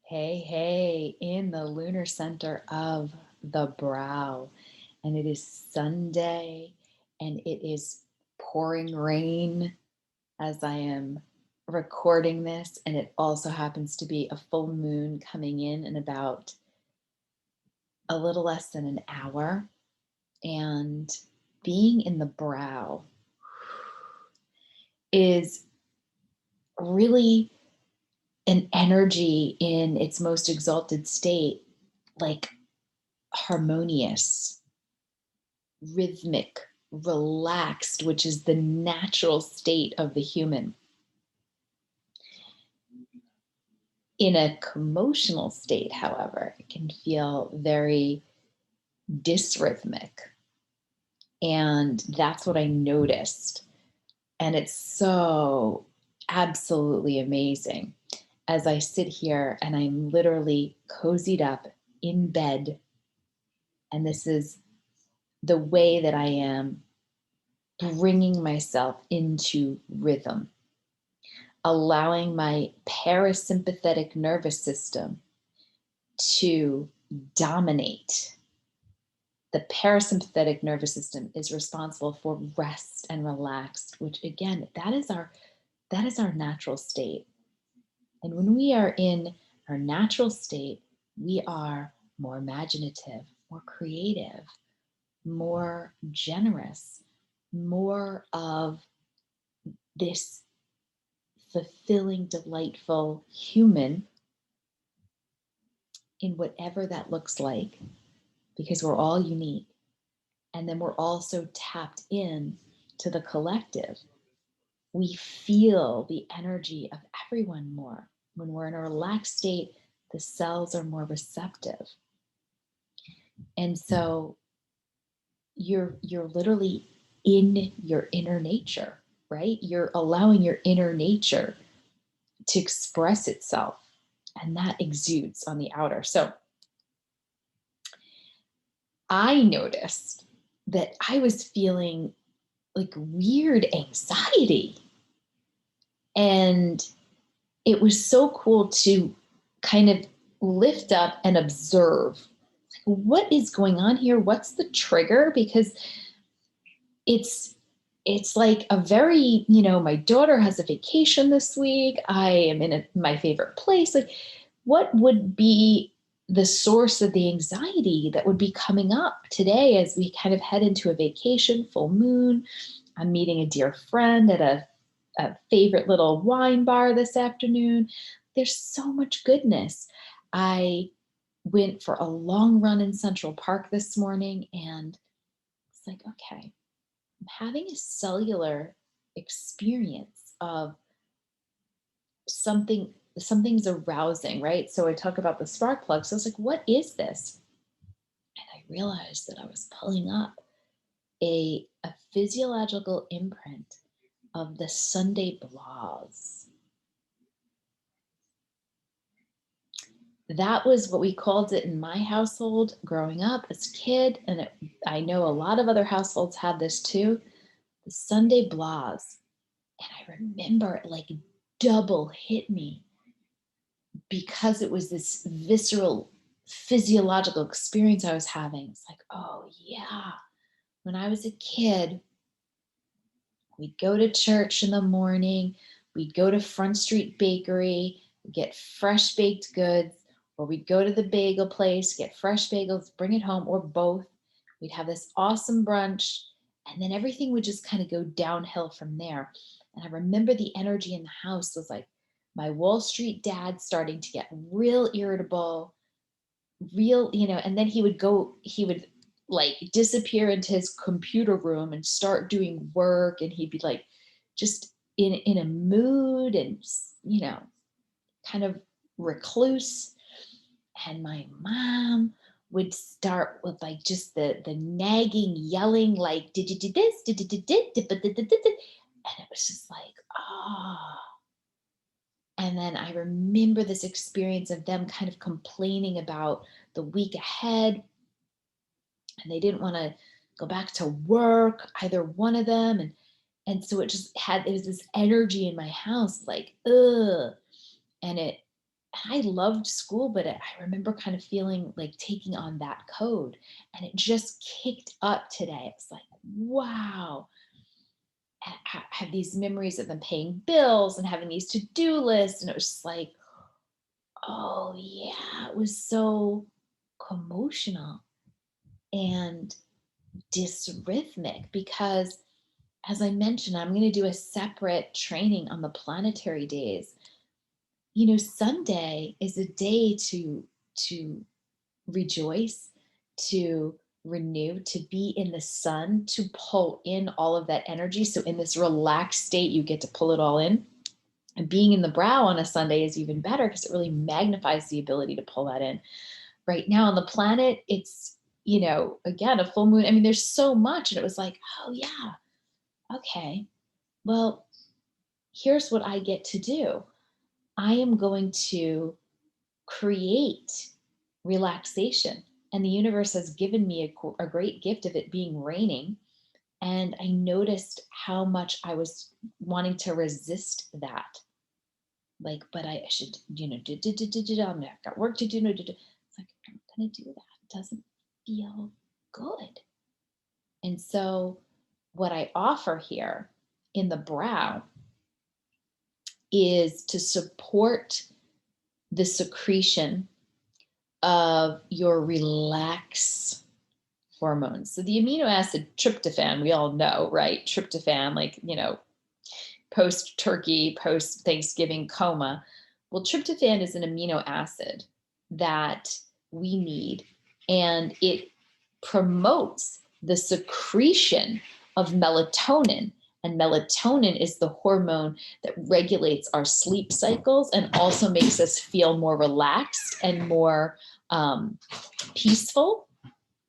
Hey, hey, in the lunar center of the brow. And it is Sunday and it is pouring rain as I am recording this. And it also happens to be a full moon coming in about a little less than an hour. And being in the brow is really an energy in its most exalted state, like harmonious, rhythmic, relaxed, which is the natural state of the human. In a commotional state, however, it can feel very dysrhythmic. And that's what I noticed. And it's so absolutely amazing as I sit here and I'm literally cozied up in bed. And this is the way that I am bringing myself into rhythm, allowing my parasympathetic nervous system to dominate. The parasympathetic nervous system is responsible for rest and relaxed, which again, that is our natural state. And when we are in our natural state, we are more imaginative, more creative, more generous, more of this fulfilling, delightful human in whatever that looks like, because we're all unique. And then we're also tapped in to the collective. We feel the energy of everyone more. When we're in a relaxed state, the cells are more receptive. And so you're literally in your inner nature, right? You're allowing your inner nature to express itself, and that exudes on the outer. So I noticed that I was feeling like weird anxiety. And it was so cool to kind of lift up and observe what is going on here? What's the trigger? Because it's it's like a very, my daughter has a vacation this week. I am in my favorite place. Like, what would be the source of the anxiety that would be coming up today as we kind of head into a vacation, full moon? I'm meeting a dear friend at a favorite little wine bar this afternoon. There's so much goodness. I went for a long run in Central Park this morning, and it's like, okay, I'm having a cellular experience of something's arousing, right? So I talk about the spark plug. So I was like, what is this? And I realized that I was pulling up a physiological imprint of the Sunday blahs. That was what we called it in my household growing up as a kid. And I know a lot of other households had this too, the Sunday blahs. And I remember it like double hit me because it was this visceral physiological experience I was having. It's like, oh yeah, when I was a kid, we'd go to church in the morning, we'd go to Front Street Bakery, get fresh baked goods, or we'd go to the bagel place, get fresh bagels, bring it home, or both. We'd have this awesome brunch, and then everything would just kind of go downhill from there. And I remember the energy in the house was like my Wall Street dad starting to get real irritable, and then he would like disappear into his computer room and start doing work, and he'd be like just in a mood and kind of recluse. And my mom would start with like just the nagging yelling, like, did you do this, and it was just like, oh. And then I remember this experience of them kind of complaining about the week ahead, and they didn't want to go back to work, either one of them. And so it was this energy in my house, like, ugh. And And I loved school, but I remember kind of feeling like taking on that code, and it just kicked up today. It's like, wow. And I have these memories of them paying bills and having these to-do lists. And it was just like, oh yeah, it was so commotional and dysrhythmic because, as I mentioned, I'm going to do a separate training on the planetary days. Sunday is a day to rejoice, to renew, to be in the sun, to pull in all of that energy. So in this relaxed state, you get to pull it all in. And being in the brow on a Sunday is even better because it really magnifies the ability to pull that in. Right now on the planet, it's, again, a full moon. I mean, there's so much. And it was like, oh yeah, okay. Well, here's what I get to do. I am going to create relaxation. And the universe has given me a great gift of it being raining. And I noticed how much I was wanting to resist that. Like, but I should, I've got work to do. No, It's like, I'm going to do that. It doesn't feel good. And so, what I offer here in the brow is to support the secretion of your relax hormones. So the amino acid tryptophan, we all know, right? Tryptophan, like, post turkey, post Thanksgiving coma. Well, tryptophan is an amino acid that we need, and it promotes the secretion of melatonin. And melatonin is the hormone that regulates our sleep cycles and also makes us feel more relaxed and more peaceful,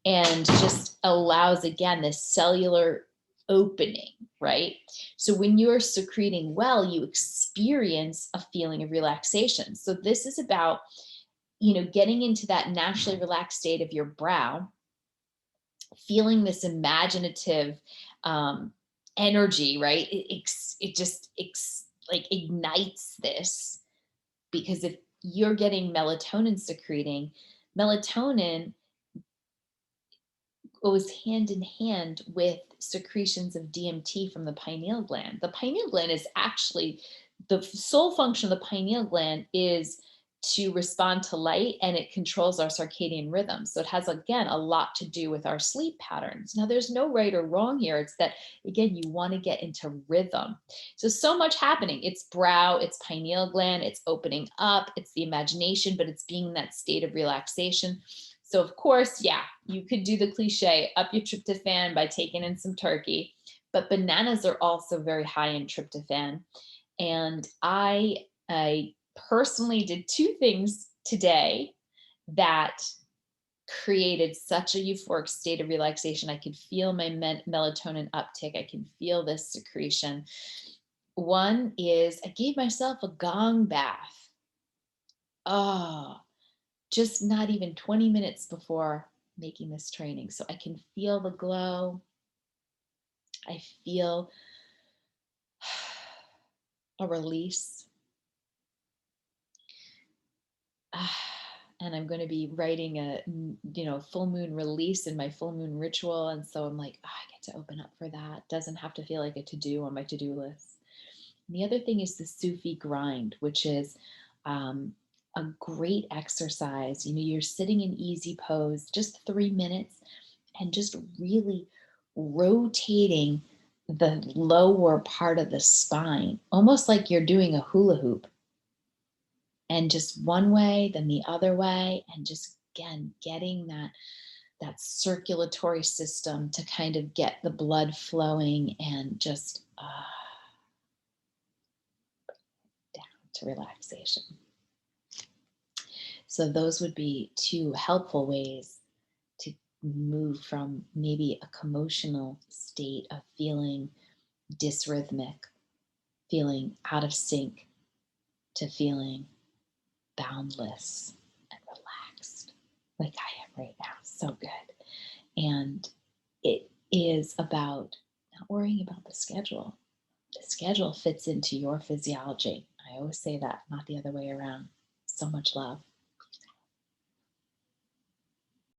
and just allows, again, this cellular opening, right? So when you're secreting well, you experience a feeling of relaxation. So this is about, getting into that naturally relaxed state of your brow, feeling this imaginative energy, right? It just like ignites this, because if you're getting melatonin secreting, melatonin goes hand in hand with secretions of DMT from the pineal gland. The pineal gland is actually, the sole function of the pineal gland is to respond to light, and it controls our circadian rhythm. So it has, again, a lot to do with our sleep patterns. Now, there's no right or wrong here. It's that, again, you want to get into rhythm. So much happening. It's brow, it's pineal gland, it's opening up, it's the imagination, but it's being in that state of relaxation. So of course, yeah, you could do the cliche, up your tryptophan by taking in some turkey, but bananas are also very high in tryptophan. And I personally did two things today that created such a euphoric state of relaxation. I could feel my melatonin uptick. I can feel this secretion. One is I gave myself a gong bath. Oh, just not even 20 minutes before making this training. So I can feel the glow. I feel a release. And I'm going to be writing a, full moon release in my full moon ritual. And so I'm like, I get to open up for that. Doesn't have to feel like a to-do on my to-do list. And the other thing is the Sufi grind, which is a great exercise. You're sitting in easy pose, just 3 minutes, and just really rotating the lower part of the spine, almost like you're doing a hula hoop. And just one way, then the other way, and just, again, getting that circulatory system to kind of get the blood flowing and just down to relaxation. So those would be two helpful ways to move from maybe a commotional state of feeling dysrhythmic, feeling out of sync, to feeling boundless and relaxed, like I am right now. So good. And it is about not worrying about the schedule. The schedule fits into your physiology. I always say that, not the other way around. so much love.